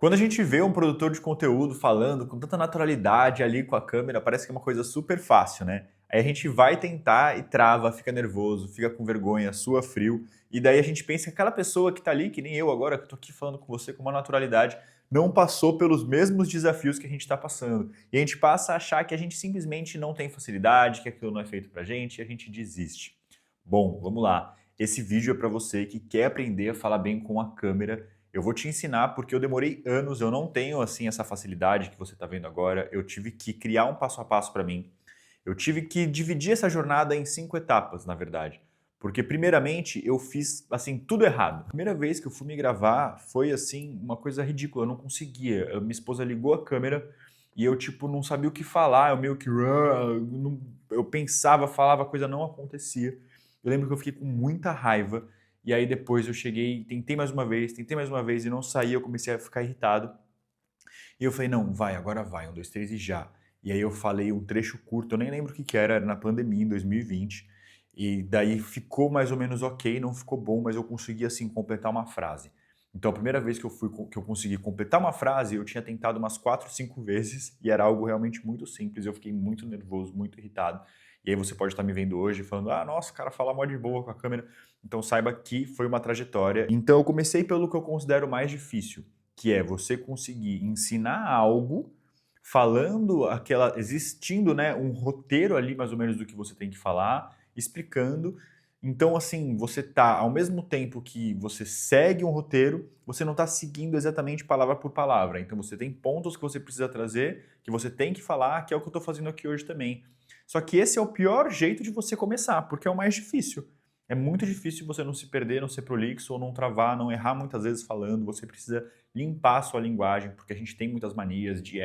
Quando a gente vê um produtor de conteúdo falando com tanta naturalidade ali com a câmera, parece que é uma coisa super fácil, né? Aí a gente vai tentar e trava, fica nervoso, fica com vergonha, sua frio, e daí a gente pensa que aquela pessoa que tá ali, que nem eu agora, que tô aqui falando com você com uma naturalidade, não passou pelos mesmos desafios que a gente está passando. E a gente passa a achar que a gente simplesmente não tem facilidade, que aquilo não é feito pra gente, e a gente desiste. Bom, vamos lá. Esse vídeo é para você que quer aprender a falar bem com a câmera. Eu vou te ensinar porque eu demorei anos, eu não tenho assim essa facilidade que você está vendo agora. Eu tive que criar um passo a passo para mim. Eu tive que dividir essa jornada em 5 etapas, na verdade. Porque primeiramente eu fiz assim tudo errado. A primeira vez que eu fui me gravar foi assim uma coisa ridícula, eu não conseguia. Minha esposa ligou a câmera e eu tipo não sabia o que falar, eu meio que eu pensava, falava, a coisa não acontecia. Eu lembro que eu fiquei com muita raiva e aí depois eu cheguei, tentei mais uma vez e não saía, eu comecei a ficar irritado. E eu falei, não, vai, agora vai, um, dois, três e já. E aí eu falei um trecho curto, eu nem lembro o que era na pandemia, em 2020. E daí ficou mais ou menos ok, não ficou bom, mas eu consegui assim completar uma frase. Então a primeira vez que eu consegui completar uma frase, eu tinha tentado umas 4, 5 vezes e era algo realmente muito simples, eu fiquei muito nervoso, muito irritado. E aí você pode estar me vendo hoje falando, ah, nossa, o cara fala mó de boa com a câmera. Então saiba que foi uma trajetória. Então eu comecei pelo que eu considero mais difícil, que é você conseguir ensinar algo falando aquela, existindo, né, um roteiro ali mais ou menos do que você tem que falar, explicando. Então, assim, você tá, ao mesmo tempo que você segue um roteiro, você não está seguindo exatamente palavra por palavra. Então, você tem pontos que você precisa trazer, que você tem que falar, que é o que eu estou fazendo aqui hoje também. Só que esse é o pior jeito de você começar, porque é o mais difícil. É muito difícil você não se perder, não ser prolixo, ou não travar, não errar muitas vezes falando. Você precisa limpar a sua linguagem, porque a gente tem muitas manias de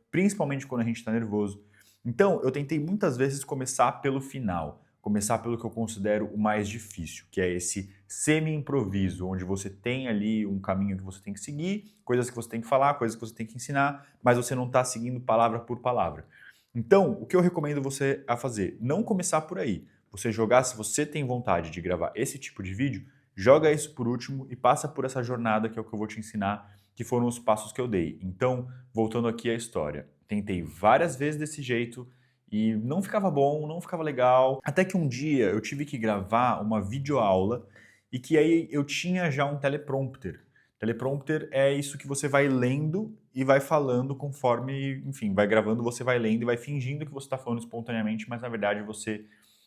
principalmente quando a gente está nervoso. Então, eu tentei muitas vezes começar pelo final, começar pelo que eu considero o mais difícil, que é esse semi-improviso, onde você tem ali um caminho que você tem que seguir, coisas que você tem que falar, coisas que você tem que ensinar, mas você não está seguindo palavra por palavra. Então, o que eu recomendo você a fazer? Não começar por aí. Você jogar, se você tem vontade de gravar esse tipo de vídeo, joga isso por último e passa por essa jornada que é o que eu vou te ensinar, que foram os passos que eu dei. Então, voltando aqui à história, tentei várias vezes desse jeito e não ficava bom, não ficava legal. Até que um dia eu tive que gravar uma videoaula e que aí eu tinha já um teleprompter. Teleprompter é isso que você vai lendo e vai falando conforme, enfim, vai gravando, você vai lendo e vai fingindo que você está falando espontaneamente, mas na verdade você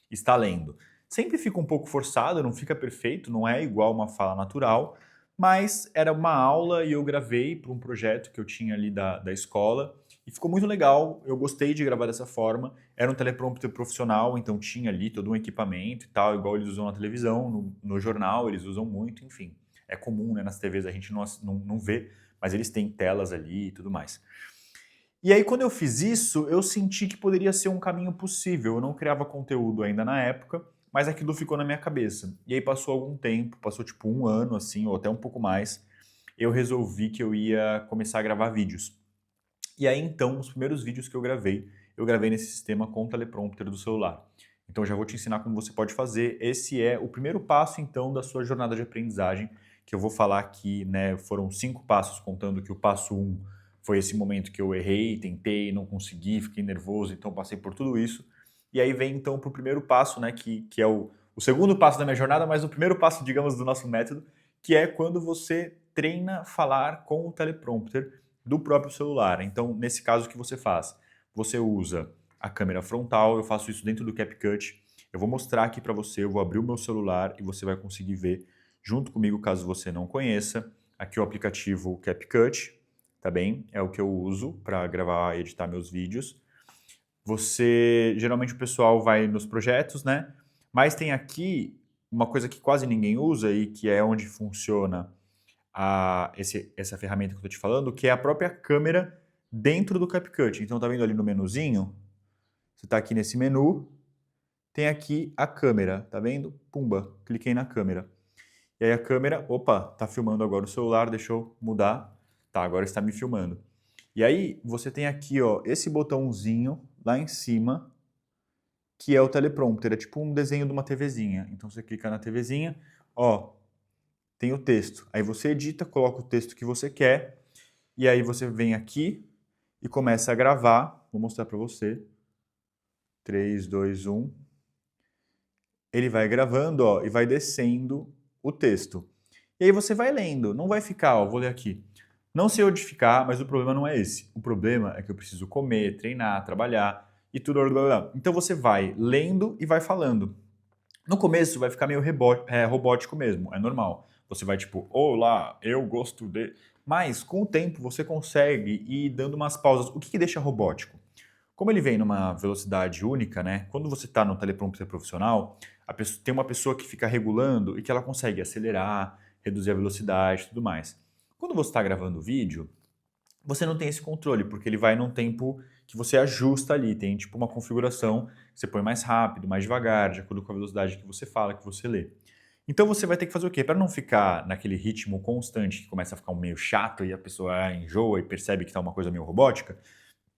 está lendo. Sempre fica um pouco forçado, não fica perfeito, não é igual uma fala natural, mas era uma aula e eu gravei para um projeto que eu tinha ali da escola e ficou muito legal. Eu gostei de gravar dessa forma. Era um teleprompter profissional, então tinha ali todo um equipamento e tal, igual eles usam na televisão, no jornal eles usam muito, enfim. É comum, né, nas TVs a gente não vê, mas eles têm telas ali e tudo mais. E aí, quando eu fiz isso, eu senti que poderia ser um caminho possível. Eu não criava conteúdo ainda na época, mas aquilo ficou na minha cabeça. E aí passou algum tempo, passou tipo um ano assim, ou até um pouco mais, eu resolvi que eu ia começar a gravar vídeos. E aí então, os primeiros vídeos que eu gravei nesse sistema com o teleprompter do celular. Então já vou te ensinar como você pode fazer. Esse é o primeiro passo então da sua jornada de aprendizagem, que eu vou falar aqui, né, foram 5 passos, contando que o passo 1 foi esse momento que eu errei, tentei, não consegui, fiquei nervoso, então passei por tudo isso. E aí vem então para o primeiro passo, né, que é o segundo passo da minha jornada, mas o primeiro passo, digamos, do nosso método, que é quando você treina falar com o teleprompter do próprio celular. Então, nesse caso, o que você faz? Você usa a câmera frontal, eu faço isso dentro do CapCut. Eu vou mostrar aqui para você, eu vou abrir o meu celular e você vai conseguir ver junto comigo, caso você não conheça. Aqui o aplicativo CapCut, tá bem? É o que eu uso para gravar e editar meus vídeos. Geralmente o pessoal vai nos projetos, né? Mas tem aqui uma coisa que quase ninguém usa e que é onde funciona essa ferramenta que eu estou te falando, que é a própria câmera dentro do CapCut. Então, tá vendo ali no menuzinho? Você está aqui nesse menu, tem aqui a câmera, tá vendo? Pumba, cliquei na câmera. E aí a câmera, opa, tá filmando agora o celular, deixa eu mudar. Tá, agora está me filmando. E aí você tem aqui, ó, esse botãozinho lá em cima, que é o teleprompter, é tipo um desenho de uma TVzinha. Então você clica na TVzinha, ó, tem o texto. Aí você edita, coloca o texto que você quer, e aí você vem aqui e começa a gravar. Vou mostrar para você. 3, 2, 1. Ele vai gravando, ó, e vai descendo o texto. E aí você vai lendo, não vai ficar, ó, vou ler aqui. Não sei onde ficar, mas o problema não é esse. O problema é que eu preciso comer, treinar, trabalhar e tudo. Blá, blá, blá. Então você vai lendo e vai falando. No começo vai ficar meio robótico mesmo, é normal. Você vai tipo, olá, eu gosto de... Mas com o tempo você consegue ir dando umas pausas. O que deixa robótico? Como ele vem numa velocidade única, né? Quando você está no teleprompter profissional, tem uma pessoa que fica regulando e que ela consegue acelerar, reduzir a velocidade e tudo mais. Quando você está gravando o vídeo, você não tem esse controle, porque ele vai num tempo que você ajusta ali. Tem tipo uma configuração que você põe mais rápido, mais devagar, de acordo com a velocidade que você fala, que você lê. Então você vai ter que fazer o quê? Para não ficar naquele ritmo constante que começa a ficar meio chato e a pessoa enjoa e percebe que está uma coisa meio robótica,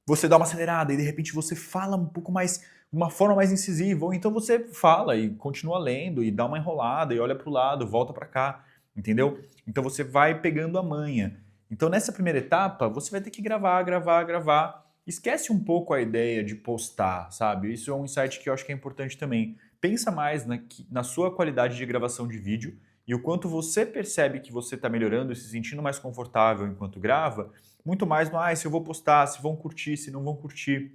você dá uma acelerada e de repente você fala um pouco mais, de uma forma mais incisiva, ou então você fala e continua lendo e dá uma enrolada e olha para o lado, volta para cá, entendeu? Então você vai pegando a manha. Então nessa primeira etapa você vai ter que gravar, gravar, gravar. Esquece um pouco a ideia de postar, sabe? Isso é um insight que eu acho que é importante também. Pensa mais na sua qualidade de gravação de vídeo e o quanto você percebe que você está melhorando e se sentindo mais confortável enquanto grava, muito mais no, se eu vou postar, se vão curtir, se não vão curtir.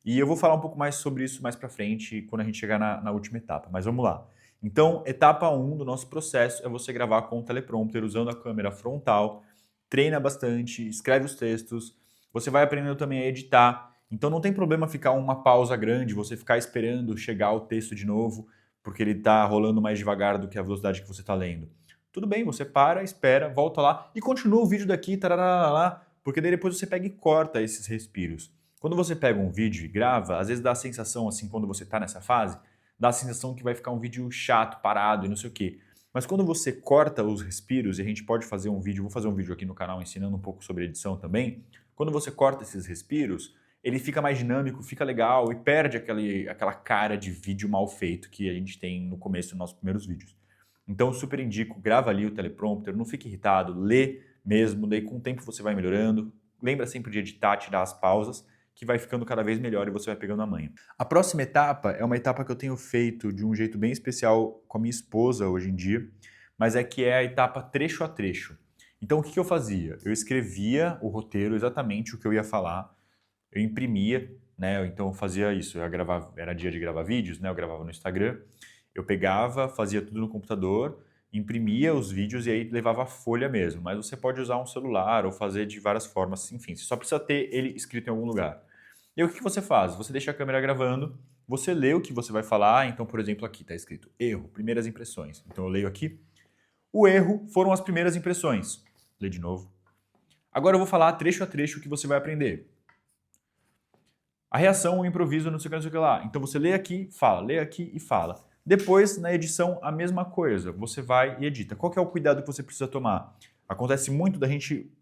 E eu vou falar um pouco mais sobre isso mais pra frente, quando a gente chegar na última etapa. Mas vamos lá. Então, etapa 1 do nosso processo é você gravar com o teleprompter, usando a câmera frontal, treina bastante, escreve os textos, você vai aprendendo também a editar. Então não tem problema ficar uma pausa grande, você ficar esperando chegar o texto de novo, porque ele está rolando mais devagar do que a velocidade que você está lendo. Tudo bem, você para, espera, volta lá e continua o vídeo daqui, tarará, porque daí depois você pega e corta esses respiros. Quando você pega um vídeo e grava, às vezes dá a sensação, assim, quando você está nessa fase, dá a sensação que vai ficar um vídeo chato, parado e não sei o quê. Mas quando você corta os respiros, e a gente pode fazer um vídeo, vou fazer um vídeo aqui no canal ensinando um pouco sobre edição também, quando você corta esses respiros, ele fica mais dinâmico, fica legal e perde aquela cara de vídeo mal feito que a gente tem no começo dos nossos primeiros vídeos. Então eu super indico, grava ali o teleprompter, não fique irritado, lê mesmo, daí com o tempo você vai melhorando. Lembra sempre de editar, tirar as pausas, que vai ficando cada vez melhor e você vai pegando a manha. A próxima etapa é uma etapa que eu tenho feito de um jeito bem especial com a minha esposa hoje em dia, mas é que é a etapa trecho a trecho. Então o que eu fazia? Eu escrevia o roteiro, exatamente o que eu ia falar, eu imprimia, né? Então eu fazia isso, era dia de gravar vídeos, né? Eu gravava no Instagram, eu pegava, fazia tudo no computador, imprimia os vídeos e aí levava a folha mesmo. Mas você pode usar um celular ou fazer de várias formas, enfim, você só precisa ter ele escrito em algum lugar. E aí o que você faz? Você deixa a câmera gravando, você lê o que você vai falar, então, por exemplo, aqui está escrito erro, primeiras impressões. Então eu leio aqui. O erro foram as primeiras impressões. Lê de novo. Agora eu vou falar trecho a trecho o que você vai aprender. A reação, o improviso, não sei o que, não sei o que lá. Então você lê aqui e fala. Depois, na edição, a mesma coisa. Você vai e edita. Qual que é o cuidado que você precisa tomar? Acontece muito da gente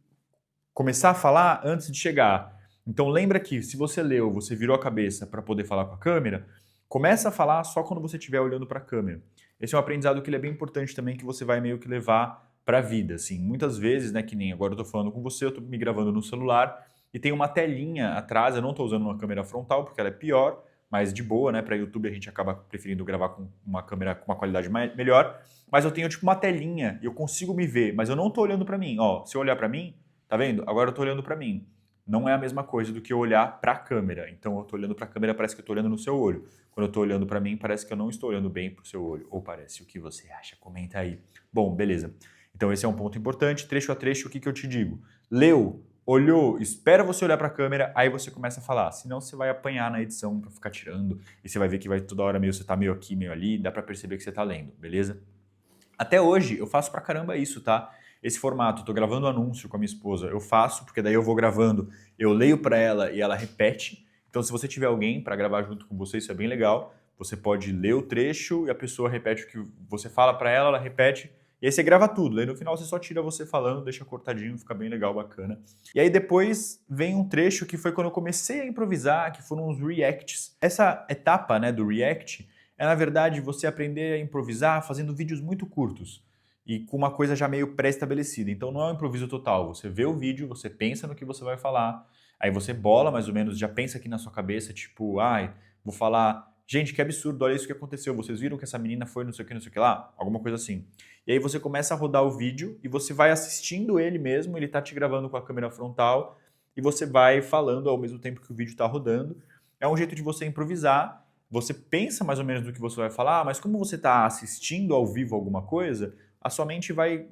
começar a falar antes de chegar. Então lembra que se você leu, você virou a cabeça para poder falar com a câmera, começa a falar só quando você estiver olhando para a câmera. Esse é um aprendizado que ele é bem importante também, que você vai meio que levar para a vida. Assim. Muitas vezes, né, que nem agora eu estou falando com você, eu estou me gravando no celular e tem uma telinha atrás, eu não estou usando uma câmera frontal porque ela é pior, mas de boa, né? Para YouTube a gente acaba preferindo gravar com uma câmera com uma qualidade melhor, mas eu tenho tipo uma telinha e eu consigo me ver, mas eu não estou olhando para mim. Ó, se eu olhar para mim, tá vendo? Agora eu estou olhando para mim. Não é a mesma coisa do que eu olhar para a câmera. Então eu estou olhando para a câmera, parece que eu estou olhando no seu olho. Quando eu estou olhando para mim, parece que eu não estou olhando bem para o seu olho. Ou parece, o que você acha? Comenta aí. Bom, beleza. Então esse é um ponto importante. Trecho a trecho, o que eu te digo? Leu, olhou, espera você olhar para a câmera, aí você começa a falar. Senão você vai apanhar na edição para ficar tirando e você vai ver que vai toda hora você tá meio aqui, meio ali, dá para perceber que você tá lendo, beleza? Até hoje eu faço pra caramba isso, tá? Esse formato, eu tô gravando anúncio com a minha esposa, eu faço, porque daí eu vou gravando, eu leio para ela e ela repete. Então se você tiver alguém para gravar junto com você, isso é bem legal. Você pode ler o trecho e a pessoa repete o que você fala para ela repete. E aí você grava tudo, aí no final você só tira você falando, deixa cortadinho, fica bem legal, bacana. E aí depois vem um trecho que foi quando eu comecei a improvisar, que foram os reacts. Essa etapa, né, do react é, na verdade, você aprender a improvisar fazendo vídeos muito curtos. e com uma coisa já meio pré-estabelecida. Então não é um improviso total. Você vê o vídeo, você pensa no que você vai falar, aí você bola mais ou menos, já pensa aqui na sua cabeça, tipo, ai, vou falar, gente, que absurdo, olha isso que aconteceu. Vocês viram que essa menina foi não sei o que lá? Alguma coisa assim. E aí você começa a rodar o vídeo e você vai assistindo ele mesmo, ele tá te gravando com a câmera frontal e você vai falando ao mesmo tempo que o vídeo tá rodando. É um jeito de você improvisar. Você pensa mais ou menos no que você vai falar, mas como você está assistindo ao vivo alguma coisa, a sua mente vai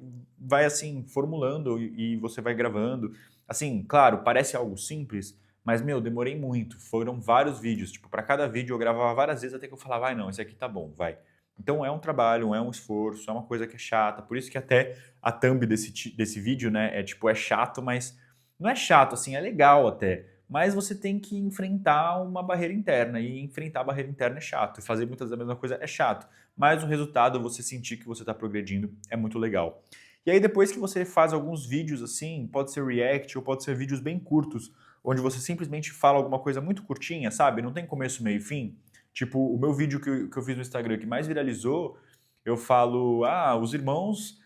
assim, formulando e você vai gravando. Assim, claro, parece algo simples, mas, meu, demorei muito. Foram vários vídeos. Tipo, para cada vídeo eu gravava várias vezes até que eu falava, ai, não, esse aqui tá bom, vai. Então é um trabalho, é um esforço, é uma coisa que é chata. Por isso que até a thumb desse vídeo, né, é tipo, é chato, mas não é chato, assim, é legal até. Mas você tem que enfrentar uma barreira interna, e enfrentar a barreira interna é chato, e fazer muitas vezes a mesma coisa é chato. Mas o resultado, você sentir que você está progredindo, é muito legal. E aí depois que você faz alguns vídeos assim, pode ser react ou pode ser vídeos bem curtos, onde você simplesmente fala alguma coisa muito curtinha, sabe? Não tem começo, meio e fim. Tipo, o meu vídeo que eu fiz no Instagram que mais viralizou, eu falo, os irmãos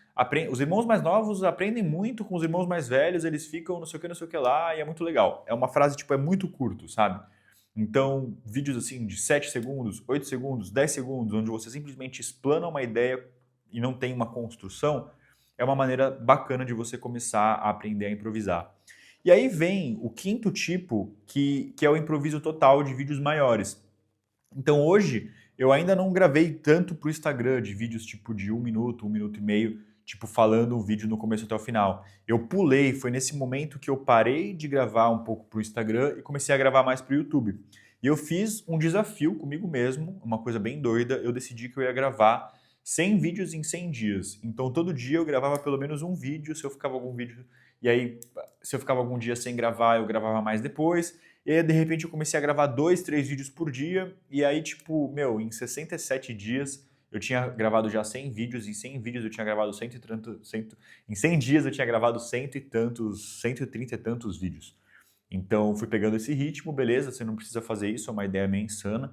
mais novos aprendem muito com os irmãos mais velhos, eles ficam não sei o que lá, e é muito legal. É uma frase, tipo, é muito curto, sabe? Então, vídeos assim de 7 segundos, 8 segundos, 10 segundos, onde você simplesmente explana uma ideia e não tem uma construção, é uma maneira bacana de você começar a aprender a improvisar. E aí vem o quinto tipo, que é o improviso total de vídeos maiores. Então hoje eu ainda não gravei tanto pro Instagram de vídeos tipo de 1 minuto e meio, tipo falando um vídeo no começo até o final. Eu pulei, foi nesse momento que eu parei de gravar um pouco pro Instagram e comecei a gravar mais pro YouTube. E eu fiz um desafio comigo mesmo, uma coisa bem doida, eu decidi que eu ia gravar 100 vídeos em 100 dias. Então todo dia eu gravava pelo menos um vídeo, se eu ficava algum vídeo, e aí se eu ficava algum dia sem gravar, eu gravava mais depois. E aí, de repente, eu comecei a gravar 2, 3 vídeos por dia. E aí, tipo, meu, em 67 dias, eu tinha gravado já 100 vídeos. Em 100 vídeos, eu tinha gravado em 100 dias, eu tinha gravado cento e tantos, 130 e tantos vídeos. Então, fui pegando esse ritmo, beleza, você não precisa fazer isso, é uma ideia meio insana.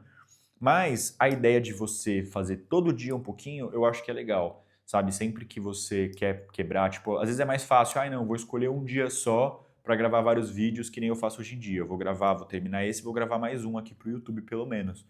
Mas a ideia de você fazer todo dia um pouquinho, eu acho que é legal, sabe? Sempre que você quer quebrar, tipo, às vezes é mais fácil, ai não, vou escolher um dia só para gravar vários vídeos que nem eu faço hoje em dia. Eu vou gravar, vou terminar esse, vou gravar mais um aqui pro YouTube pelo menos.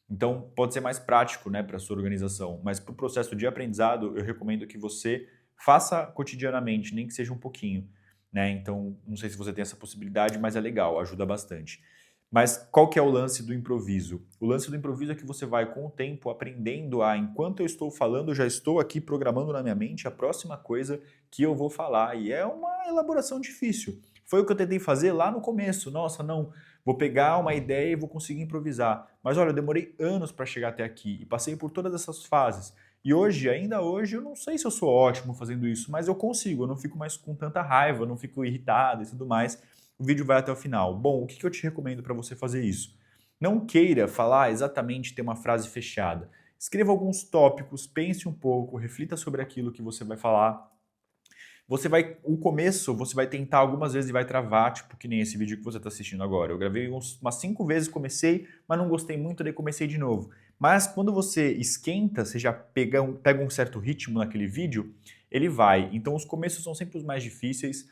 Então pode ser mais prático, né, para sua organização, mas para o processo de aprendizado, eu recomendo que você faça cotidianamente, nem que seja um pouquinho, né? Então, não sei se você tem essa possibilidade, mas é legal, ajuda bastante. Mas qual que é o lance do improviso? O lance do improviso é que você vai, com o tempo, aprendendo a, enquanto eu estou falando, eu já estou aqui programando na minha mente a próxima coisa que eu vou falar. E é uma elaboração difícil. Foi o que eu tentei fazer lá no começo. Nossa, não, vou pegar uma ideia e vou conseguir improvisar. Mas olha, eu demorei anos para chegar até aqui e passei por todas essas fases. E hoje, ainda hoje, eu não sei se eu sou ótimo fazendo isso, mas eu consigo, eu não fico mais com tanta raiva, eu não fico irritado e tudo mais. O vídeo vai até o final. Bom, o que eu te recomendo para você fazer isso? Não queira falar exatamente, ter uma frase fechada. Escreva alguns tópicos, pense um pouco, reflita sobre aquilo que você vai falar. O começo, você vai tentar algumas vezes e vai travar, tipo que nem esse vídeo que você está assistindo agora. Eu gravei umas 5 vezes, comecei, mas não gostei muito, daí comecei de novo. Mas quando você esquenta, você já pega um certo ritmo naquele vídeo, ele vai. Então os começos são sempre os mais difíceis.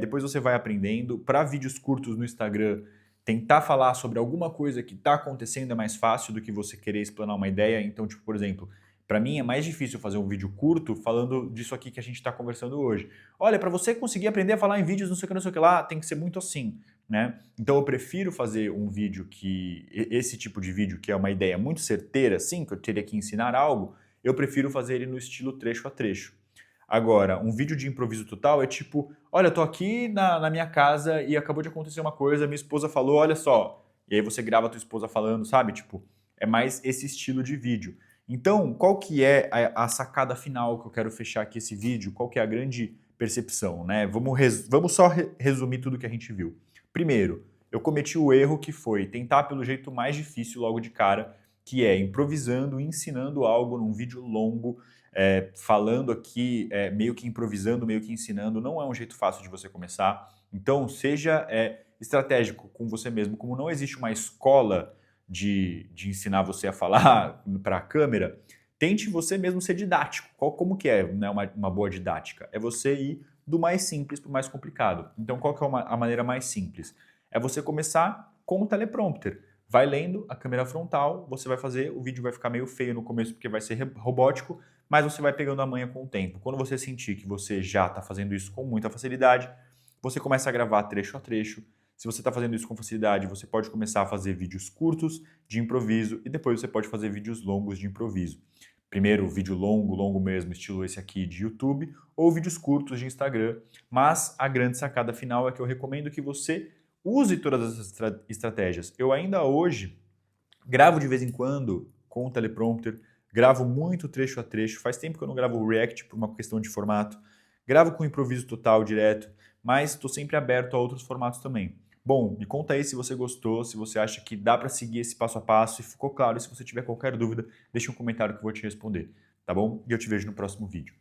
Depois você vai aprendendo. Para vídeos curtos no Instagram, tentar falar sobre alguma coisa que está acontecendo é mais fácil do que você querer explanar uma ideia. Então, tipo, por exemplo, para mim é mais difícil fazer um vídeo curto falando disso aqui que a gente está conversando hoje. Olha, para você conseguir aprender a falar em vídeos não sei o que lá, tem que ser muito assim, né? Então eu prefiro fazer um vídeo esse tipo de vídeo que é uma ideia muito certeira, assim, que eu teria que ensinar algo, eu prefiro fazer ele no estilo trecho a trecho. Agora, um vídeo de improviso total é tipo, olha, eu tô aqui na minha casa e acabou de acontecer uma coisa, minha esposa falou, olha só. E aí você grava a tua esposa falando, sabe? Tipo, é mais esse estilo de vídeo. Então, qual que é a sacada final que eu quero fechar aqui esse vídeo? Qual que é a grande percepção, né? Vamos só resumir tudo que a gente viu. Primeiro, eu cometi o erro que foi tentar pelo jeito mais difícil logo de cara, que é improvisando, ensinando algo num vídeo longo, falando aqui, meio que improvisando, meio que ensinando, não é um jeito fácil de você começar. Então, seja estratégico com você mesmo. Como não existe uma escola de ensinar você a falar para a câmera, tente você mesmo ser didático. Como que é, né, uma boa didática? É você ir do mais simples para o mais complicado. Então, qual que é a maneira mais simples? É você começar com o teleprompter. Vai lendo a câmera frontal, você vai fazer, o vídeo vai ficar meio feio no começo porque vai ser robótico, mas você vai pegando a manha com o tempo. Quando você sentir que você já está fazendo isso com muita facilidade, você começa a gravar trecho a trecho. Se você está fazendo isso com facilidade, você pode começar a fazer vídeos curtos de improviso e depois você pode fazer vídeos longos de improviso. Primeiro, vídeo longo, longo mesmo, estilo esse aqui de YouTube, ou vídeos curtos de Instagram. Mas a grande sacada final é que eu recomendo que você use todas essas estratégias. Eu ainda hoje gravo de vez em quando com o teleprompter, gravo muito trecho a trecho. Faz tempo que eu não gravo o React por uma questão de formato. Gravo com improviso total, direto, mas estou sempre aberto a outros formatos também. Bom, me conta aí se você gostou, se você acha que dá para seguir esse passo a passo, e ficou claro. Se você tiver qualquer dúvida, deixa um comentário que eu vou te responder, tá bom? E eu te vejo no próximo vídeo.